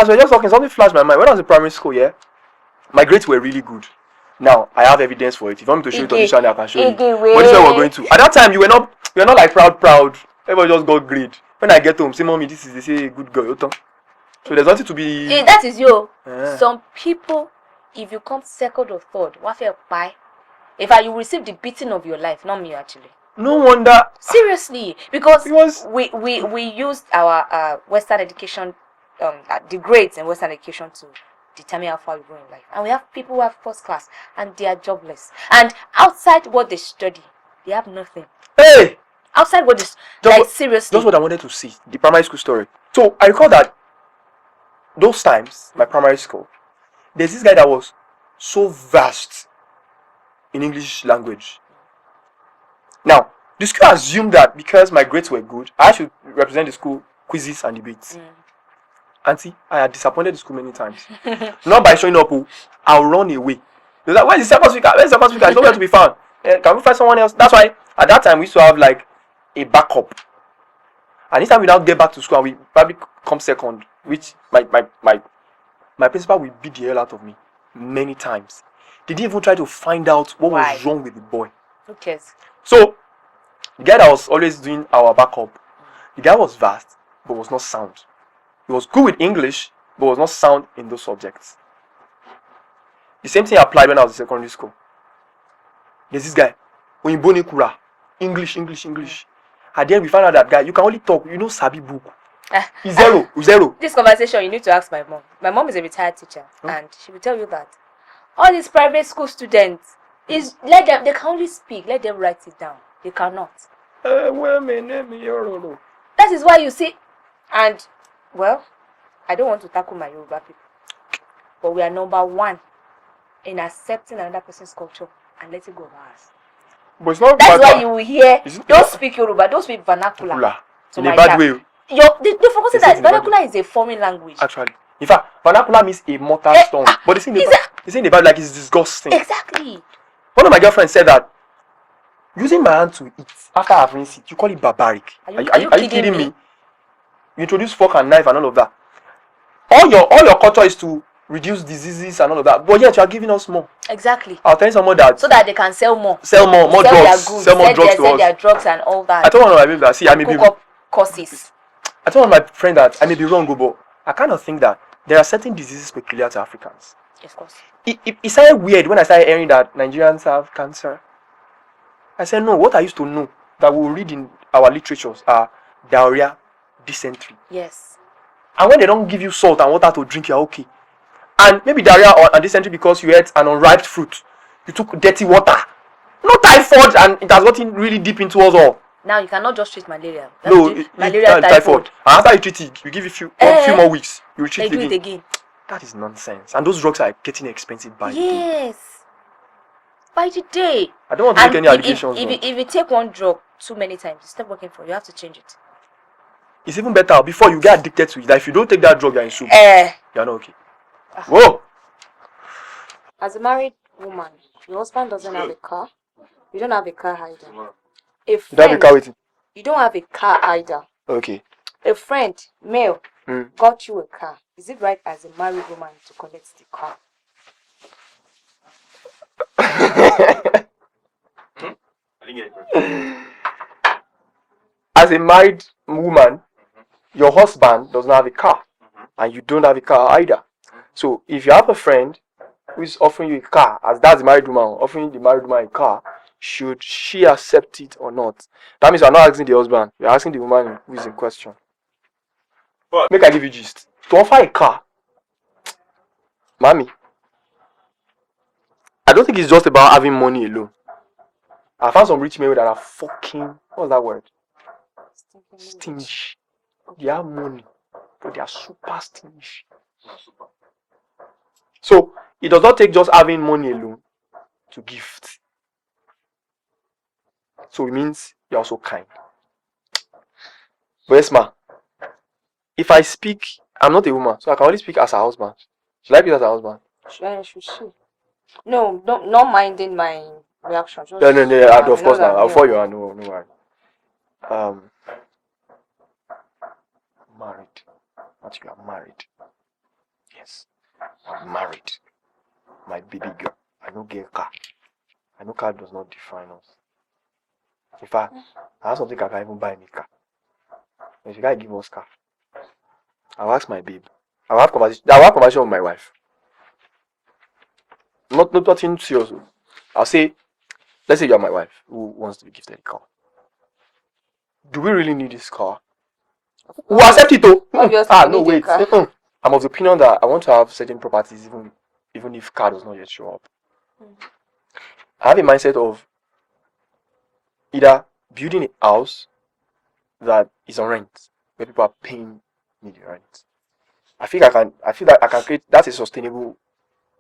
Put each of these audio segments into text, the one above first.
as we're just talking, something flashed my mind. When I was in primary school, yeah, my grades were really good. Now I have evidence for it. If you want me to show it on this channel, I can show you. But this is where we're going to. At that time, you were not like proud. Everybody just got grade. When I get home, say, mommy, this is they say good girl. So there's nothing to be. That is you. Some people, if you come second or third, what fair buy? If you receive the beating of your life, not me actually. No wonder. Seriously, because we used our Western education, the grades in Western education to determine how far we go in life. And we have people who have first class and they are jobless. And outside what they study, they have nothing. Hey! Outside what seriously. That's what I wanted to see. The primary school story. So I recall that those times, my primary school, there's this guy that was so vast in English language. Now, the school assumed that because my grades were good, I should represent the school quizzes and debates. Auntie, I had disappointed the school many times. Not by showing up, I'll run away. They're like, where's the second speaker? Where's the second speaker? It's nowhere to be found. Can we find someone else? That's why at that time we used to have like a backup. And this time we now get back to school and we probably come second, which my principal will beat the hell out of me many times. They didn't even try to find out what was wrong with the boy. Who cares? So the guy that was always doing our backup, the guy was vast but was not sound. He was good with English but was not sound in those subjects. The same thing applied when I was in secondary school. There's this guy, Oyinbo Kura, English. At the end we found out that guy, you can only talk, Sabi book. He's zero. This conversation you need to ask my mom. My mom is a retired teacher, and she will tell you that all these private school students they can only speak, let them write it down. They cannot. That is why you see, and well, I don't want to tackle my Yoruba people, but we are number one in accepting another person's culture and letting go of ours. But it's not that's why you will hear, don't speak Yoruba, don't speak vernacular. In a bad way. They forget that vernacular is a foreign language. Actually. In fact, vernacular means a mortal stone. But they say in the Bible like it's disgusting. Exactly. One of my girlfriends said that using my hand to eat after I've rinsed it, you call it barbaric. Are you kidding me? You introduce fork and knife and all of that. All your culture is to reduce diseases and all of that. But yet you are giving us more. Exactly. I'll tell you someone that so that they can sell more. Sell more drugs. Sell more drugs to us. Sell their drugs and all that. I told one of my baby that I may be courses. I told one of my friend that I may be wrong, but I kind of think that there are certain diseases peculiar to Africans. Of course. It sounded weird when I started hearing that Nigerians have cancer. I said, no, what I used to know that we read in our literatures are diarrhea, dysentery. Yes. And when they don't give you salt and water to drink, you're okay. And maybe diarrhea or dysentery because you ate an unripe fruit. You took dirty water. No typhoid, and it has gotten really deep into us all. Now you cannot just treat malaria. Malaria typhoid. And after you treat it, you give it a few more weeks. You treat it again. That is nonsense. And those drugs are getting expensive by the day. Yes. By the day. I don't want to make any allegations. If you take one drug too many times, it's not working for you. You have to change it. It's even better before you get addicted to it. That if you don't take that drug, you're in soup. You're not okay. Whoa. As a married woman, your husband doesn't have a car. You don't have a car either. A friend, you don't have a car with him? You don't have a car either. Okay. A friend, male, got you a car. Is it right as a married woman to collect the car? As a married woman, your husband does not have a car, and you don't have a car either. So if you have a friend who is offering you a car, as that's the married woman offering the married woman a car, should she accept it or not? That means you are not asking the husband, you are asking the woman who is in question. What? Make I give you gist. To offer a car, mommy, I don't think it's just about having money alone. I found some rich men that are fucking, what's that word? Stingy. They have money, but they are super stingy. So it does not take just having money alone to gift. So it means you're also kind. But yes, ma, if I speak, I'm not a woman, so I can only speak as a husband. Should I speak as a husband? Should she? No, not minding my reaction. No, of course not. I'll follow you. No worry. Married. Not you are married. Yes. I'm married. My baby girl. I don't get car. I know car does not define us. In fact, I have something I can even buy me car. If you guys give us car, I'll ask my babe. I'll have conversation with my wife. Nothing serious. I'll say, let's say you're my wife who wants to be gifted a car. Do we really need this car? We'll accept it though. No, wait. I'm of the opinion that I want to have certain properties even if car does not yet show up. I have a mindset of either building a house that is on rent, where people are paying me the rent. I feel that I can create that's a sustainable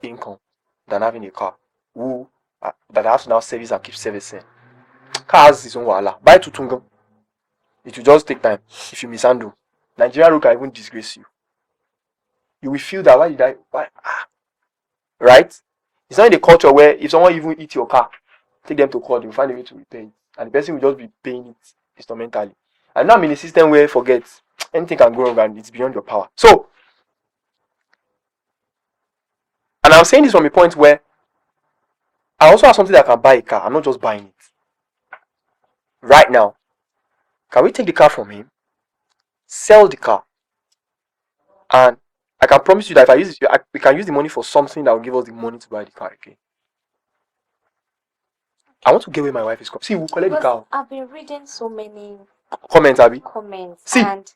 income than having a car that I have to now service and keep servicing. Car has its own wahala. Buy tutunga. It will just take time if you mishandle. Nigerian road can even disgrace you. You will feel that right? It's not in the culture where if someone even eats your car, take them to court, you will find a way to repair it. And the person will just be paying it instrumentally. And now I'm in a system where forget anything can go wrong and it's beyond your power. So, and I'm saying this from a point where I also have something that can buy a car. I'm not just buying it. Right now, can we take the car from him, sell the car, and I can promise you that if I use it, we can use the money for something that will give us the money to buy the car again. I want to get where my wife is from. See, we'll collect the car. I've been reading so many comments, Abby. See, and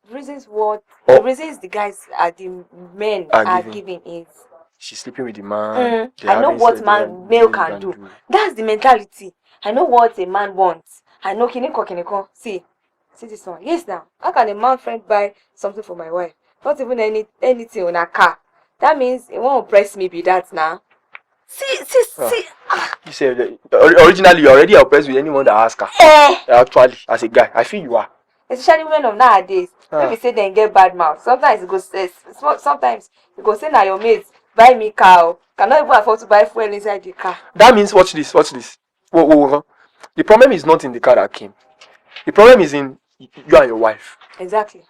the reasons the guys the men are giving is she's sleeping with the man. I know what male can do. That's the mentality. I know what a man wants. I know kiniko. See this one. Yes, now how can a man friend buy something for my wife? Not even anything on a car. That means it won't oppress me. Be that now. See. You said originally you're already oppressed with anyone that asks her. Actually, as a guy, I feel you are. Especially women of nowadays. Let me say they get bad mouth. Sometimes it goes say now your mates buy me car. Cannot even afford to buy fuel inside the car. That means watch this. Whoa. The problem is not in the car that came. The problem is in you and your wife. Exactly.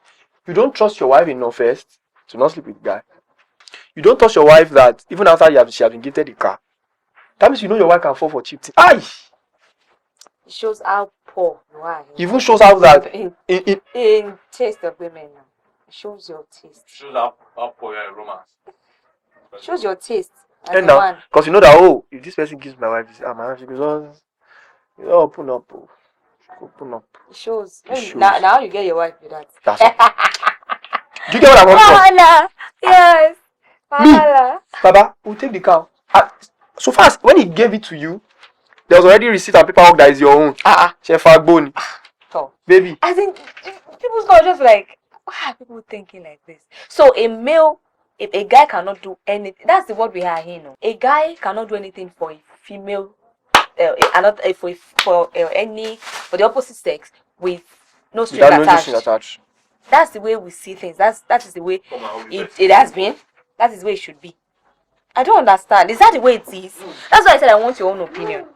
You don't trust your wife enough first to not sleep with the guy. You don't trust your wife that even after she has been gifted the car. That means you know your wife can fall for cheap things. Aye! It shows how poor you are. Even shows how that in taste of women now. It shows your taste. It shows how poor you are in romance. It shows your taste. And now, because you know that if this person gives my wife this, my wife she goes, open up. It shows. Now you get your wife with that. That's all. Do you get what I'm saying? Yes. Me, Baba, we'll take the car. So fast, when he gave it to you, there was already receipt and paperwork that is your own. Chef Agboni. Baby. I think people's not just like, why are people thinking like this? So if a guy cannot do anything, that's the word we are here now. A guy cannot do anything for a female, for the opposite sex with no string attached. That's the way we see things. That is the way it has been. That is the way it should be. I don't understand. Is that the way it is? That's why I said I want your own opinion.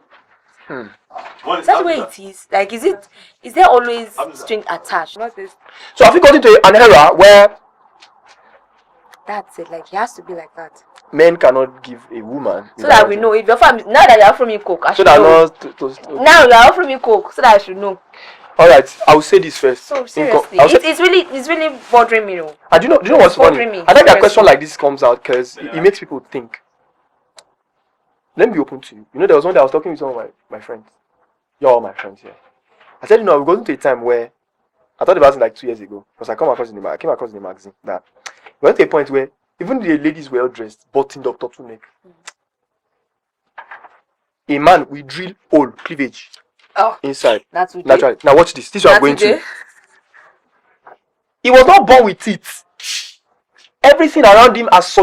Is that the way it is? Like, is there always string attached? Not this. So have you got into an era where that's it? Like, it has to be like that. Men cannot give a woman. So that we know. If you're now that you're offering me coke, I should know. Now you're offering me coke, so that I should know. All right, I will say this first. So seriously, it's really bothering me, though. Do you know what's funny? I think a question like this comes out because it makes people think. Let me be open to you. You know, there was one day I was talking with some of my friends. You're all my friends here. I said, we're going to a time where I thought about it like 2 years ago because I came across in the magazine that we went to a point where even the ladies were well dressed, buttoned up turtleneck. A man will drill hole cleavage. Inside. That's what naturally. Now watch this. This is what I'm going to. He was not born with it. Everything around him has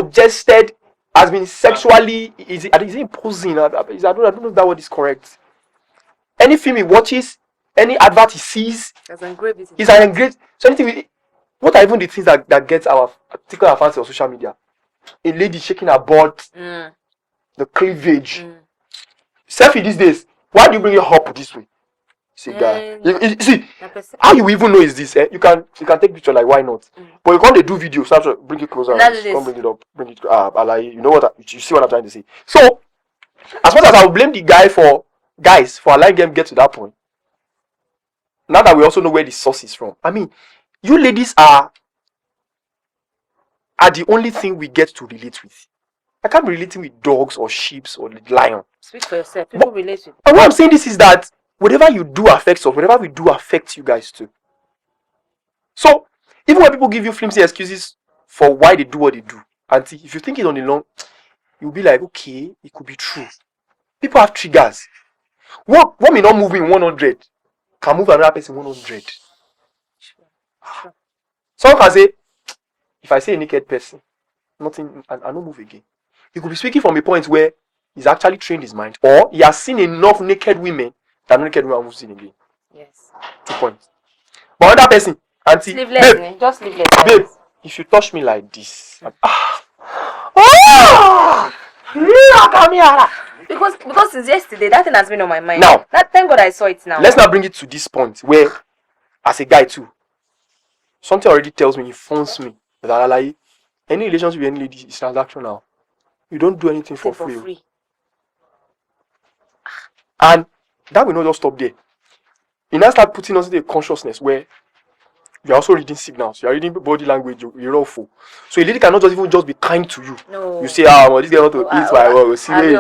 been sexually is imposing. I don't know if that word is correct. Any film he watches, any advert he sees, is an engraved. So anything. What are even the things that gets our particular fancy on social media? A lady shaking her butt, the cleavage. Selfie these days. Why do you bring it up this way? See, guy. You see, how you even know is this? You can take picture, like, why not? But you can't do video, so bring it closer. Come bring it up. Bring it. You know what? You see what I'm trying to say. So, as much as I will blame the guy for allowing them get to that point, now that we also know where the source is from. I mean, you ladies are the only thing we get to relate with. I can't be relating with dogs or sheep or lion. Speak for yourself. People relate with. And what I'm saying this is that whatever you do affects us. Whatever we do affects you guys too. So even when people give you flimsy excuses for why they do what they do, and if you think it on the long, you'll be like, okay, it could be true. People have triggers. What may not move in 100 can move another person 100. Sure. Someone can say, if I say a naked person, nothing, I don't move again. He could be speaking from a point where he's actually trained his mind, or he has seen enough naked women that naked women moves in again. Yes. 2 points. But another person, auntie, sleeveless, just sleeveless. Babe, if you touch me like this, because since yesterday that thing has been on my mind. Now, thank God I saw it now. Let's not bring it to this point where, as a guy too, something already tells me, informs me that like, any relationship with any lady is transactional. You don't do anything for free. And that will not just stop there. You now start putting us into a consciousness where you're also reading signals, you're reading body language, you're awful. So a lady cannot just be kind to you. No. You say, well, this guy want to eat my work. See me.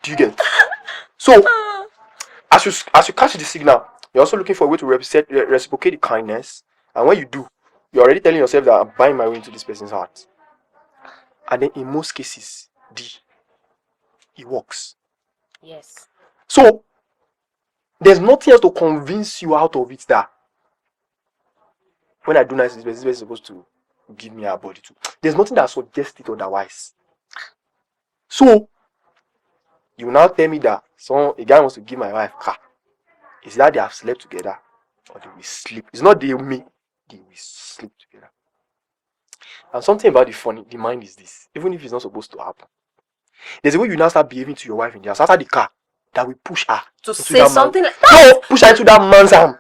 Do you get? So as you catch the signal, you're also looking for a way to reciprocate the kindness. And when you do, you're already telling yourself that I'm buying my way into this person's heart. And then in most cases, it works. Yes. So there's nothing else to convince you out of it that when I do nice, this person is supposed to give me her body too. There's nothing that suggests it otherwise. So you now tell me that a guy wants to give my wife car. Is that they have slept together or they will sleep? It's not they will sleep together. And something about the mind is this, even if it's not supposed to happen. There's a way you now start behaving to your wife in the house after the car that will push her to say something like that. No, push her into that man's arm.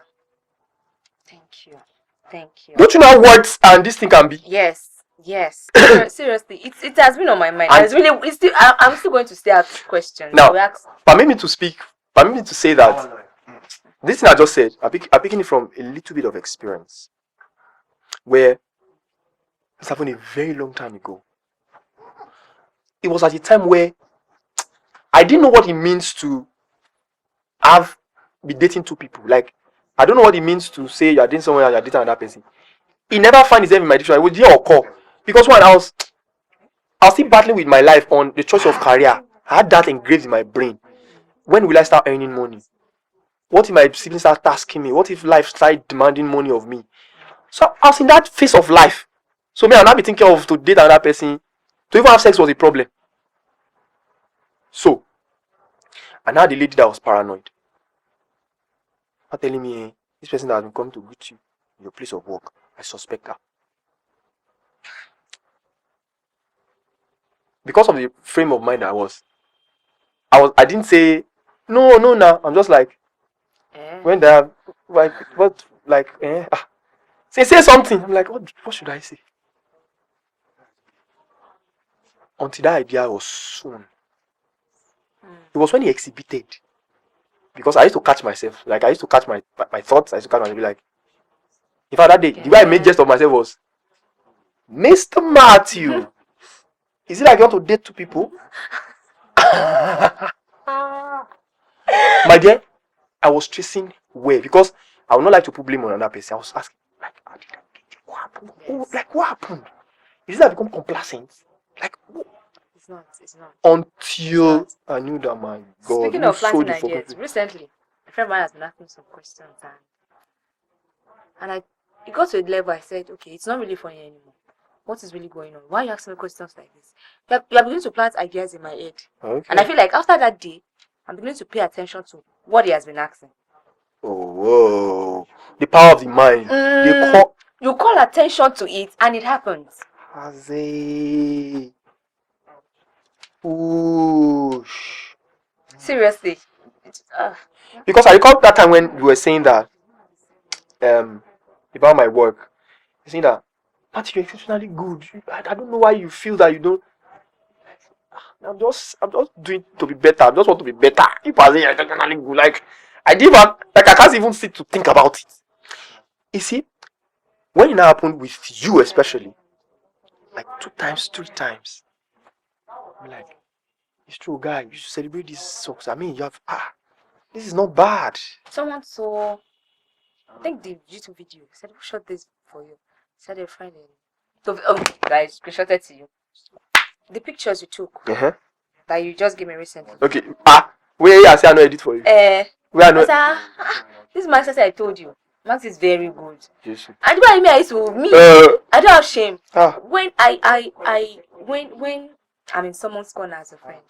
Thank you. Don't you know words and this thing can be? Yes. Seriously, it has been on my mind. I'm still going to stay at questions. Now, permit me to say that this thing I just said, I'm picking it from a little bit of experience. Where this happened a very long time ago. It was at a time where I didn't know what it means to be dating two people. Like, I don't know what it means to say you're dating someone and you're dating another person. He never found himself in my dictionary. It was here or call. Because when I was still battling with my life on the choice of career. I had that engraved in my brain. When will I start earning money? What if my siblings start asking me? What if life started demanding money of me? So I was in that phase of life. So me, I'll not be thinking of to date another person. To even have sex was a problem. So, and now the lady that was paranoid. Not telling me, this person that has been coming to greet you in your place of work, I suspect her. Because of the frame of mind I didn't say, no. I'm just like, when they have, say something. I'm like, what should I say? Until that idea was sown. It was when he exhibited. Because I used to catch myself. Like, I used to catch my thoughts. I used to catch myself. Like, in fact, that day, the way I made jest of myself was, Mr. Matthew, is it like you want to date two people? My dear, I was tracing where, because I would not like to put blame on another person. I was asking, like, how did I get it? What happened? Yes. What happened? Is it that I become complacent? Like, it's not. Until I knew that, my God. Speaking of planting ideas, recently, a friend of mine has been asking some questions, and it got to a level I said, okay, it's not really funny anymore. What is really going on? Why are you asking me questions like this? You are beginning to plant ideas in my head. Okay. And I feel like after that day, I'm beginning to pay attention to what he has been asking. Oh, whoa. The power of the mind. You call attention to it and it happens. Whoosh. Seriously. Because I recall that time when you were saying that about my work. You're saying that Patrick, you're exceptionally good. I don't know why you feel that you don't. I'm just doing to be better. I just want to be better. If I say you're exceptionally good, like I didn't even, like I can't even sit to think about it. You see, when it now happened with you especially, like 2 times, 3 times, I'm like, it's true, guy. You should celebrate these socks. I mean, you have this is not bad. Someone saw, I think the YouTube video, said, who shot this for you? Said a friend. So, guys, screenshotted to you. The pictures you took that you just gave me recently. Okay. Where I say I know edit for you. Where I know. This Max I told you. Max is very good. Yes. And what I mean is me. I don't have shame. When when I'm in someone's corner as a friend,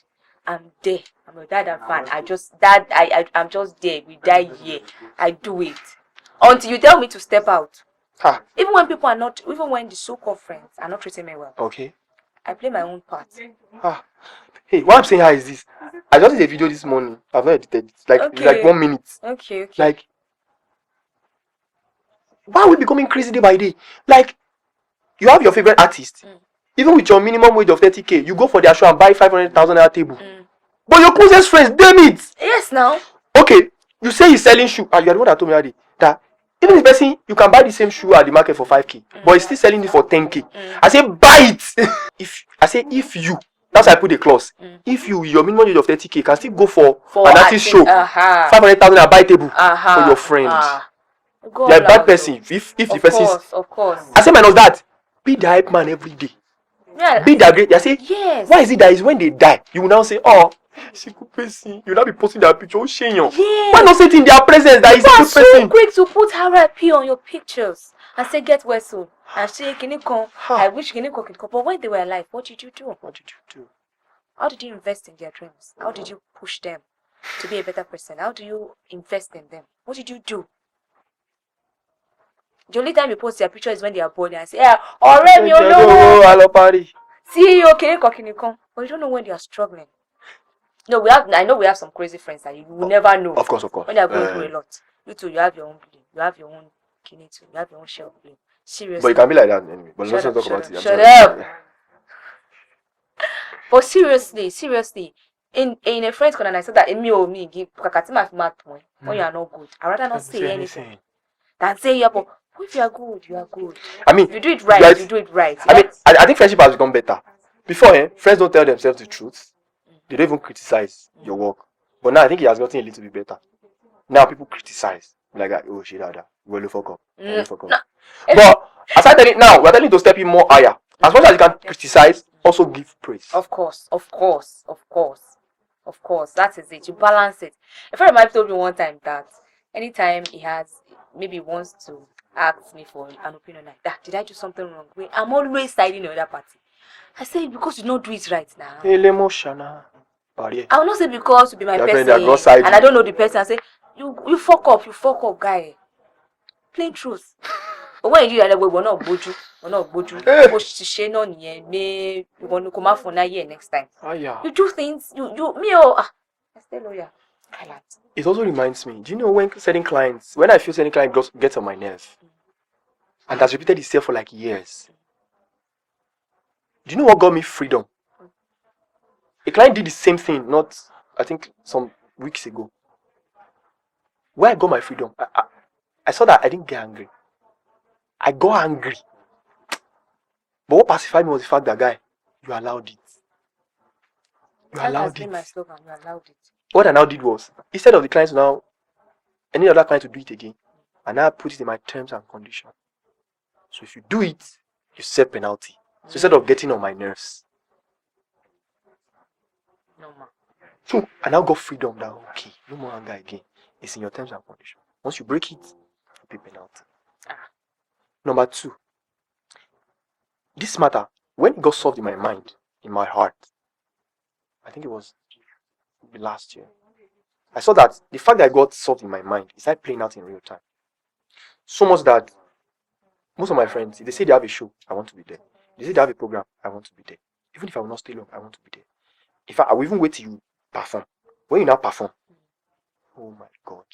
I'm there. I'm a dad fan. I'm just there. We die here. I do it. Until you tell me to step out. Even when people are not, even when the so-called friends are not treating me well. Okay. I play my own part. Hey, what I'm saying here is this. I just did a video this morning. I've not edited it. Like 1 minute. Okay. Like, why are we becoming crazy day by day? Like, you have your favorite artist. Even with your minimum wage of 30k, you go for their show and buy 500,000 naira table. But your closest friends, damn it! Yes, now. Okay, you say he's selling shoe, and you are the one that told me already that even the person, you can buy the same shoe at the market for 5k, but he's still selling it for 10k. I say buy it. If you, that's why I put a clause. If you, your minimum wage of 30k, can still go for an artist show, 500,000 naira buy table for your friend. You're a bad person. If the person is, of course. I say minus that, be the hype man every day. Yeah. Be that great. I say, yes. Why is it that is when they die, you will now say, oh, it's a good person. You will now be posting their picture. Oh, shame. Yes. Why not say it in their presence that is a good person? So quick to put RIP on your pictures and say get well soon. And say, can you come? I wish can you come. But when they were alive, what did you do? How did you invest in their dreams? How did you push them to be a better person? How do you invest in them? What did you do? The only time you post their picture is when they are born and say, already you know. See you okay, but you don't know when they are struggling. No, I know we have some crazy friends that you will never know. Of course. When they are going through a lot. You too, you have your own blame. You have your own kidney too. You have your own share of blame. Seriously. But you can be like that anyway. But let's not talk about it. Shut up. But seriously, in a friend's corner, I said that me give when you are not good. I rather not say anything than say but if you are good, you are good. I mean, you do it right, you do it right. I mean, I think friendship has become better. Before, friends don't tell themselves the truth. They don't even criticize your work. But now I think it has gotten a little bit better. Now people criticize. Like, oh shit, well, fuck up. But aside telling now, we're telling you to step in more higher. As much as you can criticize, also give praise. Of course. That is it. You balance it. A friend of mine told me one time that anytime maybe wants to ask me for an opinion like that, did I do something wrong? I'm always siding the other party. I say because you don't do it right now. I will not say because you be my person and I don't know the person. I say you fuck up, guy. Plain truth. But when you do that, we're not boju. You want to come out for 9 years next time. You do things. I stay loyal. It also reminds me. Do you know when I feel certain client gets on my nerve, and has repeated itself for like years? Do you know what got me freedom? A client did the same thing, I think some weeks ago. Where I got my freedom, I saw that I didn't get angry. I got angry. But what pacified me was the fact that, guy, you allowed it. You allowed it. What I now did was, instead of the client to now, any other client to do it again, I now put it in my terms and conditions. So if you do it, you set penalty. So instead of getting on my nerves. No more. So I now got freedom that, okay, no more anger again. It's in your terms and conditions. Once you break it, you pay penalty. Number 2, this matter, when it got solved in my mind, in my heart, I think it was last year, I saw that the fact that I got solved in my mind is like playing out in real time. So much that most of my friends, if they say they have a show, I want to be there. If they say they have a program, I want to be there. Even if I will not stay long, I want to be there. In fact, I will even wait till you perform. when you now perform, oh my God.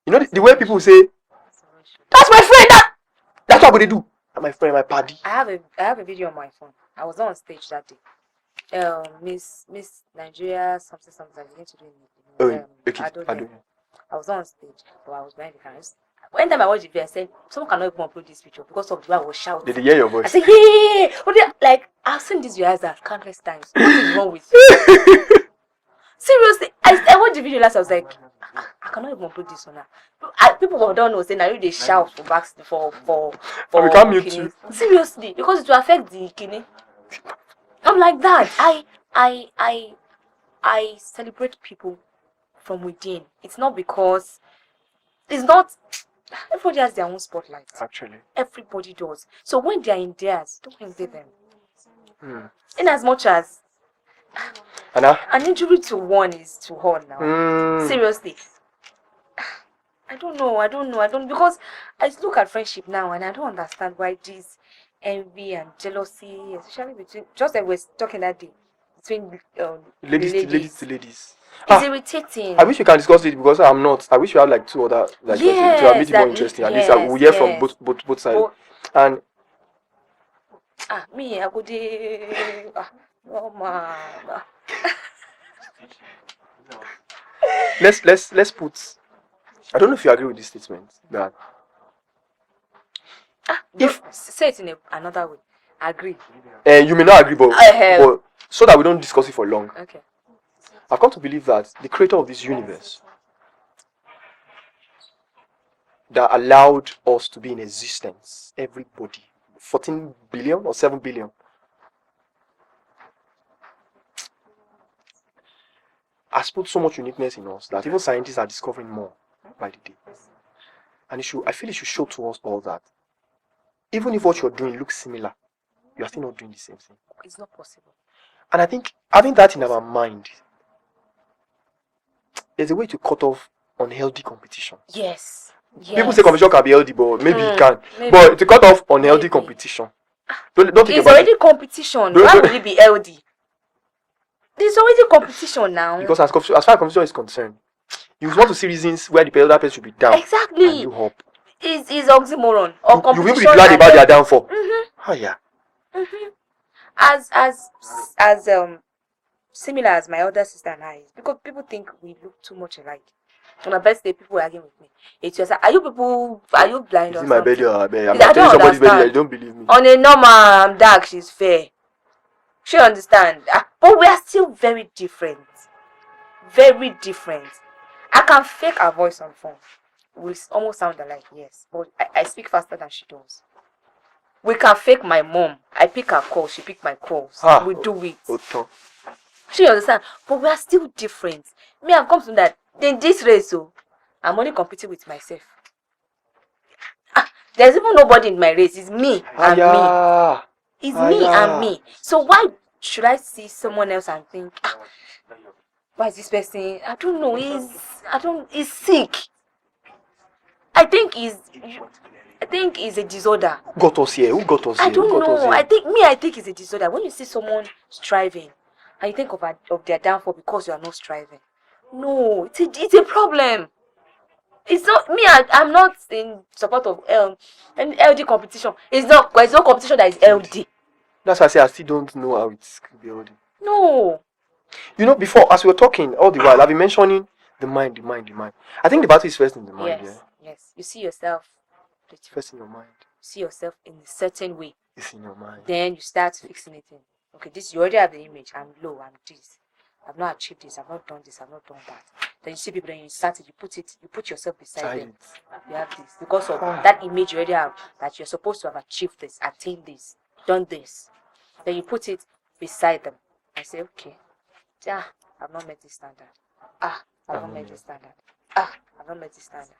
You know the way people say, that's my friend. That's what they do. And my friend, my paddy. I have a video on my phone. I was on stage that day. Miss Nigeria something I began to do in I was on stage, but I was behind the camera. One time I watched the video, I said, someone cannot even upload this picture because of the way I was shouting. Did they hear your voice? I said, yeah. Like, I've seen this rehearsal countless times. What is wrong with you? Seriously, I watched the video last. I was like, I cannot even put this on now. People who don't know say now you they shout for backs for we can't mute you. Seriously, because it will affect the kidney. I'm like that. I celebrate people from within. It's not because it's not. Everybody has their own spotlight. Actually, everybody does. So when they are in theirs, don't envy them. In as much as an injury to one is to all now. Seriously. I don't know. Because I look at friendship now and I don't understand why this envy and jealousy, especially between, just like we were talking that day, between ladies to ladies. It's irritating. I wish we can discuss it because I'm not. I wish we had like two other to make it more interesting. At least we hear from both sides. And me, I go there. Oh man. let's put. I don't know if you agree with this statement that if say it in another way. Agree. You may not agree, but so that we don't discuss it for long. Okay. I've come to believe that the creator of this universe that allowed us to be in existence, everybody, 14 billion or 7 billion, has put so much uniqueness in us that even scientists are discovering more by the day. And I feel it should show to us all that even if what you're doing looks similar, you are still not doing the same thing. It's not possible. And I think having that in our mind, there's a way to cut off unhealthy competition. Yes. People say competition can be healthy, but maybe it can. But to cut off unhealthy competition. Don't think it's about already competition. Why would it be healthy? There's already competition now. Because as far as competition is concerned, you want to see reasons where the other person should be down. Exactly. And you up. Is oxymoron or competition. You will be glad about their downfall. Mm-hmm. Oh yeah. Mm-hmm. As similar as my older sister and I, because people think we look too much alike. On my birthday, people were arguing with me. It's just, are you blind or something? My birthday or I'm not telling somebody's birthday, you don't believe me. On a normal, I'm dark, she's fair. She understand. But we are still very different. Very different. I can fake her voice on phone. We almost sound alike, yes. But I speak faster than she does. We can fake my mom. I pick her calls, she pick my calls. We do it. She understand. But we are still different. Me, I've come to that. In this race, I'm only competing with myself. There's even nobody in my race. It's me and me. It's me and me. So why should I see someone else and think, why is this person? I don't know. He's sick. I think it's a disorder. Got us here. Who got us here? I don't know. I think it's a disorder. When you see someone striving and you think of their downfall because you are not striving. No, it's a problem. It's not me. I'm not in support of any LD competition. There's no competition that is LD. That's why I say I still don't know how it could be LD. No. You know, before as we were talking all the while, I've been mentioning the mind. I think the battle is first in the mind. Yes. You see yourself. First in your mind. See yourself in a certain way. It's in your mind. Then you start fixing it in. Okay, you already have the image. I'm low. I'm this. I've not achieved this. I've not done this. I've not done that. Then you see people. Then you put yourself beside them. You have this because of that image you already have that you're supposed to have achieved this, attained this, done this. Then you put it beside them. I say, okay, I've not met this standard. I've not met this standard. I've not met this standard.